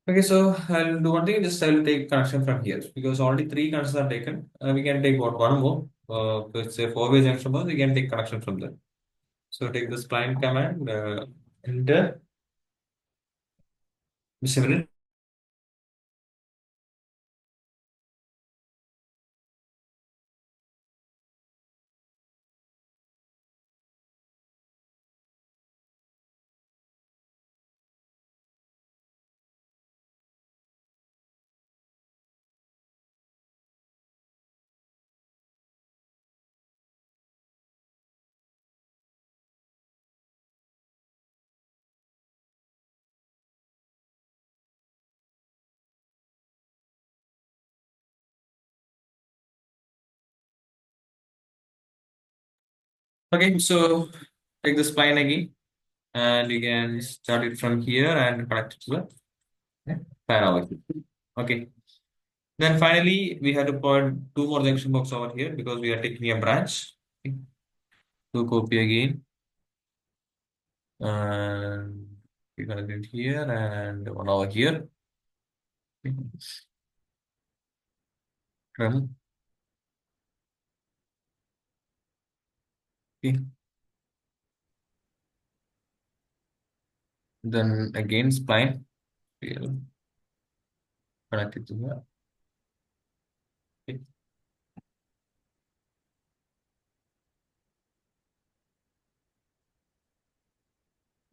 Okay, so I'll do one thing. Just I'll take connection from here because already three connections are taken. We can take one more. Let's say four-way junction box. We can take connection from there. So take the spline command. Enter. Just a minute. Okay, so take the spline again, and you can start it from here and connect it to the fan over here. Okay. Then finally, we have to point two more junction box over here because we are taking a branch. Okay. So copy again, and we connect it here and one over here. Okay. From okay. Then again spline. We'll connect it to here. Okay.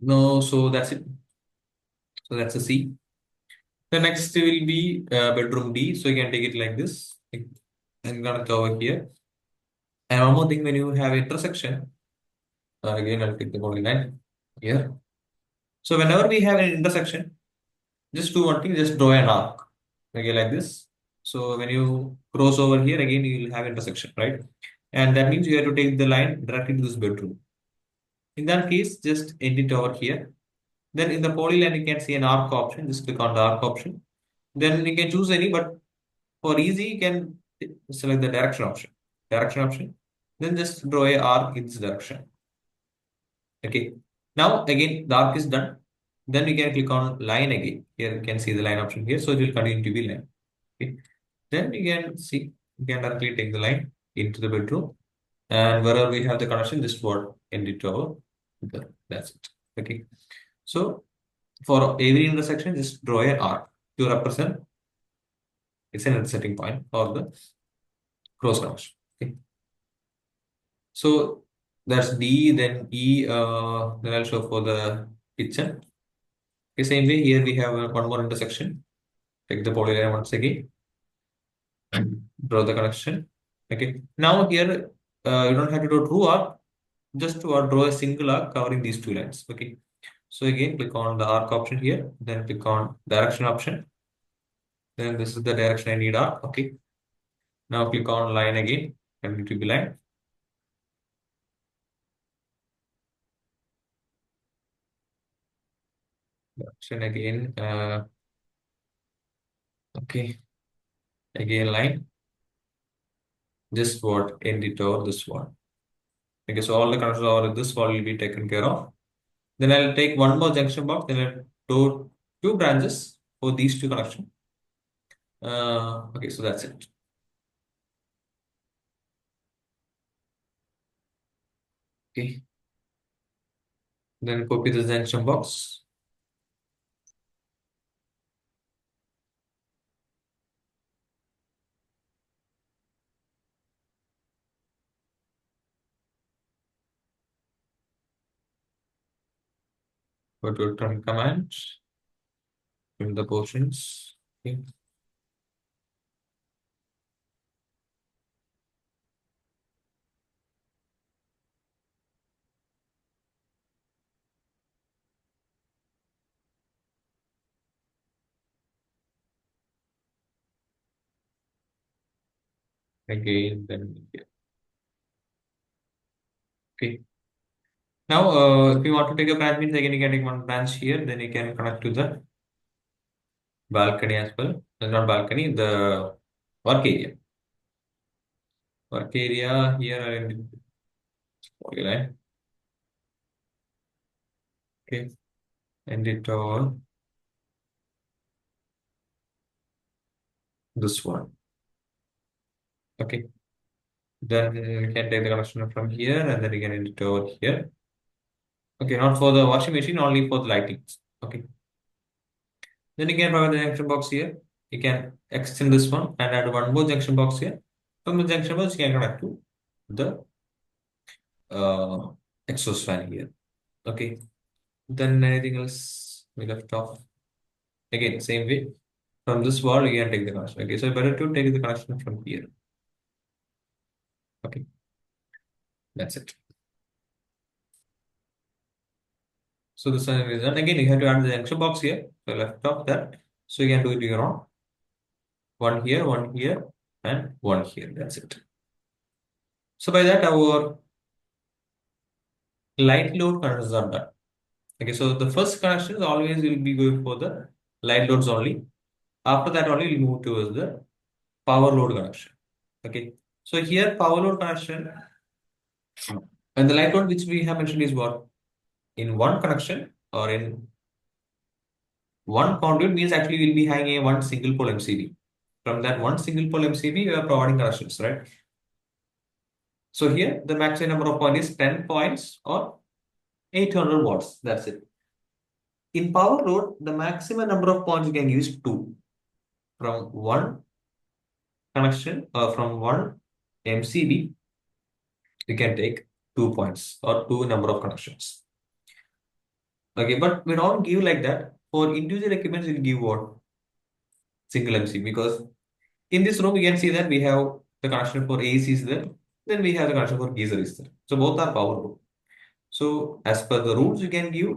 No, so that's it. So that's a C. The next will be bedroom D. So you can take it like this. Okay. And connect over here. And one more thing, when you have intersection, again I'll take the polyline here. So whenever we have an intersection, just do one thing, just draw an arc. Okay, like this. So when you cross over here, again you will have intersection, right? And that means you have to take the line directly to this bedroom. In that case, just end it over here. Then in the polyline, you can see an arc option. Just click on the arc option. Then you can choose any, but for easy, you can select the direction option. Direction option. Then just draw a arc in this direction. Okay. Now again, the arc is done. Then we can click on line again. Here you can see the line option here. So it will continue to be line. Okay. Then you can see, you can directly take the line into the bedroom. And wherever we have the connection, just what end it over. That's it. Okay. So for every intersection, just draw an arc to represent it's an intersecting point or the cross connection. Okay. So that's D, then E, then I'll show for the kitchen. Okay, same way here we have one more intersection. Take the polyline once again and draw the connection. Okay. Now here you don't have to do true arc, just to draw a single arc covering these two lines. Okay. So again, click on the arc option here, then click on direction option. Then this is the direction I need arc. Okay. Now click on line again, and it will be line. Direction again. Okay. Again line. Just what end it over this one. Okay. So all the connections over this wall will be taken care of. Then I'll take one more junction box. Then I'll do two branches for these two connections. Okay. So that's it. Okay. Then copy the junction box. Go to return command. Fill the portions. Okay. Again, then yeah. Okay. Now, if you want to take a branch, means again you can take one branch here. Then you can connect to the balcony as well. Not balcony, the work area. Work area here are in polyline. Okay. And it over this one. Okay. Then you can take the connection from here and then you can end it over here. Okay, not for the washing machine, only for the lighting. Okay. Then you can provide the junction box here. You can extend this one and add one more junction box here. From the junction box, you can connect to the uh, exhaust fan here. Okay. Then anything else we left off? Again, same way. From this wall, you can take the connection. Okay, so better to take the connection from here. Okay, that's it. So this one is done. Again, you have to add the junction box here. So left of that. So you can do it your own. One here, and one here. That's it. So by that, our light load connections are done. Okay, so the first connections always will be going for the light loads only. After that, only we'll move towards the power load connection. Okay, so here power load connection and the light load which we have mentioned is what? In one connection or in one conduit means actually we'll be having a one single pole MCB. From that one single pole MCB, we are providing connections, right? So here the maximum number of points is 10 points or 800 watts. That's it. In power load, the maximum number of points you can use two. From one connection or from one MCB, you can take 2 points or two number of connections. Okay, but we don't give like that. For individual equipments, we'll give what? Single MC, because in this room, you can see that we have the connection for AC is there. Then we have the connection for geyser is there. So both are power load. So as per the rules, you can give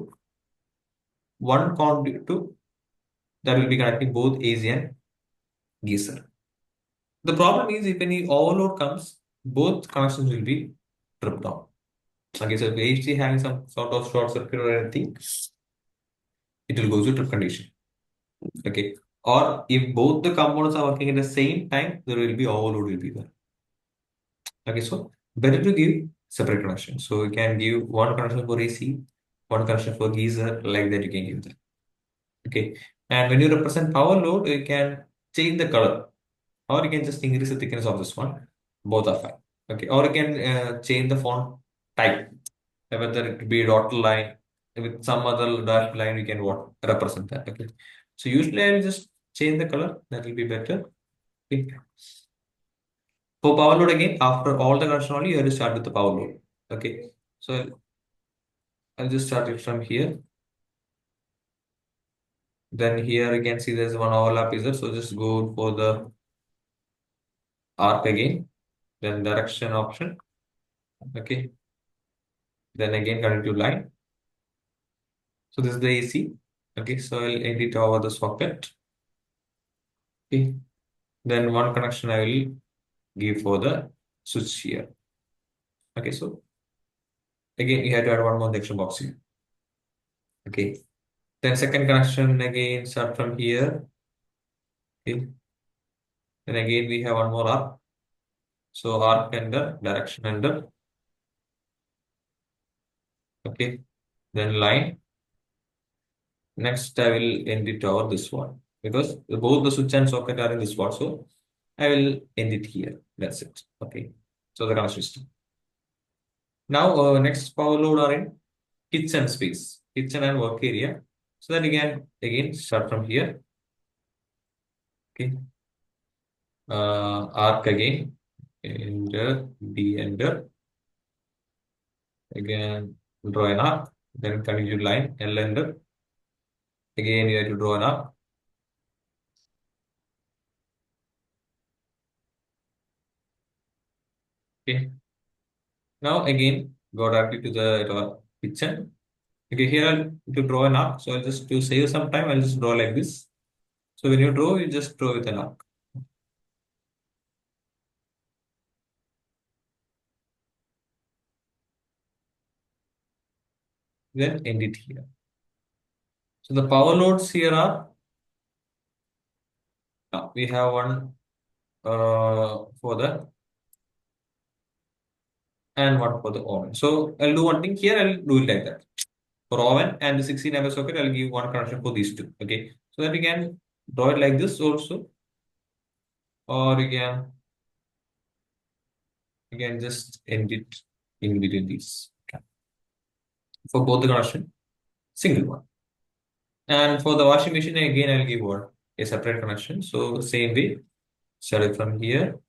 one conduit to that will be connecting both AC and geyser. The problem is if any overload comes, both connections will be tripped down. Okay, so if AC having some sort of short circuit or anything, it will go to trip condition. Okay. Or if both the components are working at the same time, there will be overload will be there. Okay, so better to give separate connection. So you can give one connection for AC, one connection for geyser, like that you can give that. Okay. And when you represent power load, you can change the color, or you can just increase the thickness of this one. Both are fine. Okay. Or you can change the font type, whether it be dotted line with some other dotted line, we can what represent that. Okay. So usually I will just change the color. That will be better. Okay. For power load again, after all the connection only, you have to start with the power load. Okay. So I'll just start it from here. Then here you can see there's one overlap is there. So just go for the arc again, then direction option. Okay. Then again connect to line. So this is the AC. Okay. So I'll edit over the socket. Okay. Then one connection I will give for the switch here. Okay. So again, you have to add one more junction box here. Okay. Then second connection again start from here. Okay. Then again we have one more arc. So arc and the direction and the okay. Then line. Next I will end it over this one because both the switch and socket are in this spot. So I will end it here. That's it. Okay. So the connection system. Now next power load are in kitchen space, kitchen and work area. So then again start from here. Okay. Arc again. Enter, D enter. Again draw an arc. Then continue line, L enter. Again you have to draw an arc. Okay. Now again go directly to the kitchen. Okay, here I'll to draw an arc. So I'll just to save some time, I'll just draw like this. So when you draw, you just draw with an arc. Then end it here. So the power loads here are we have one for the and one for the oven. So I'll do one thing here, I'll do it like that. For oven and the 16 amp socket, I'll give one connection for these two. Okay. So that we can draw it like this also. or you can just end it in between these. Okay. For both the connection, single one. And for the washing machine, again, I'll give what? A separate connection. So same way, start it from here.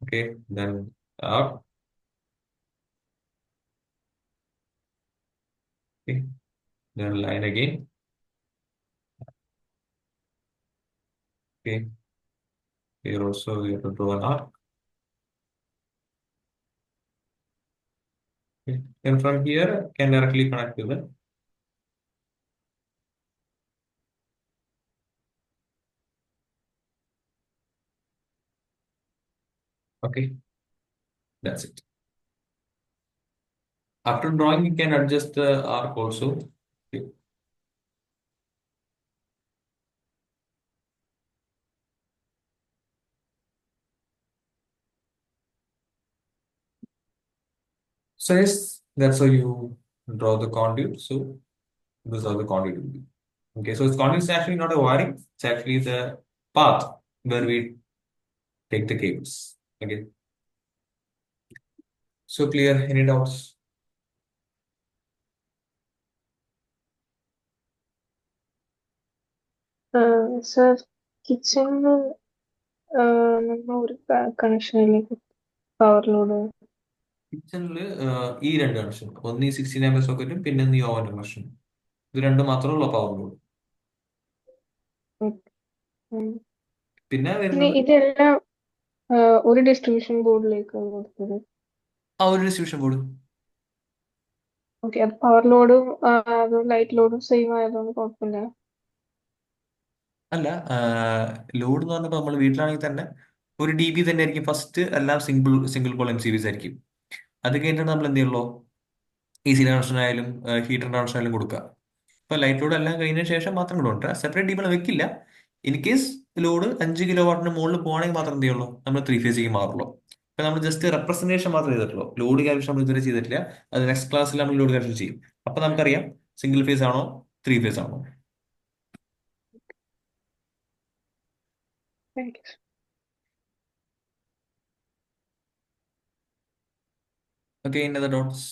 Okay, then up. Okay, then line again. Okay, here also we have to draw an arc. Okay, and from here can directly connect to the. Okay, that's it. After drawing, you can adjust the arc also. Okay. So yes, that's how you draw the conduit. So this is how the conduit will be. Okay, so conduit is actually not a wiring; it's actually the path where we take the cables. Okay, so clear? Any doubts? Sir കിച്ചണിൽ നമ്മൾ ഒരു കണക്ഷനിലേക്ക് power load കിച്ചണില് ഈ രണ്ട് connection ഒന്ന് ഈ 16 ampere സോക്കറ്റും പിന്നെ ഈ ഓവന്റെ connection ഇത് രണ്ട് മാത്രമുള്ള പവർ ലോഡ് പിന്നെ പിന്നെ വരുന്നത് ഇതെല്ലാം ഒരു ഡിസ്ട്രിബ്യൂഷൻ ബോർഡിലേക്ക് കൊടുത്തത്. ആ ഒരു ഡിസ്ട്രിബ്യൂഷൻ ബോർഡ് ഓക്കെ, അത് പവർ ലോഡും അതും ലൈറ്റ് ലോഡും സെയിം ആയതുകൊണ്ട് കുഴപ്പമില്ല. അല്ല ലോഡ് എന്ന് പറഞ്ഞപ്പോൾ നമ്മൾ വീട്ടിലാണെങ്കിൽ തന്നെ ഒരു ഡി ബി തന്നെ ആയിരിക്കും ഫസ്റ്റ് എല്ലാം സിംഗിൾ സിംഗിൾ പോൾ MCBs ആയിരിക്കും അത് കഴിഞ്ഞിട്ട് നമ്മൾ എന്ത് ചെയ്യുള്ളൂ എ സി കണക്ഷൻ ആയാലും ഹീറ്റർ കണക്ഷൻ ആയാലും കൊടുക്കുക ഇപ്പൊ ലൈറ്റ് ലോഡ് എല്ലാം കഴിഞ്ഞ ശേഷം മാത്രം കൊണ്ടുപോകാം സെപ്പറേറ്റ് ഡീബിൾ വെക്കില്ല ഇൻ കേസ് ലോഡ് 5 കിലോ വാട്ടിന് മുകളിൽ പോകണമെങ്കിൽ മാത്രം എന്ത് ചെയ്യുള്ളൂ നമ്മൾ ത്രീ ഫേസിലേക്ക് മാറുള്ളൂ ഇപ്പൊ നമ്മൾ ജസ്റ്റ് റെപ്രസെന്റേഷൻ മാത്രമേ ചെയ്തിട്ടുള്ളൂ ലോഡ് കാൽക്കുലേഷൻ നമ്മൾ ഇതുവരെ ചെയ്തിട്ടില്ല അത് നെക്സ്റ്റ് ക്ലാസ്സിൽ നമ്മൾ ലോഡ് കാൽക്കുലേഷൻ ചെയ്യും അപ്പൊ നമുക്കറിയാം സിംഗിൾ ഫേസ് ആണോ ത്രീ ഫേസ് ആണോ thank you. Okay in the dots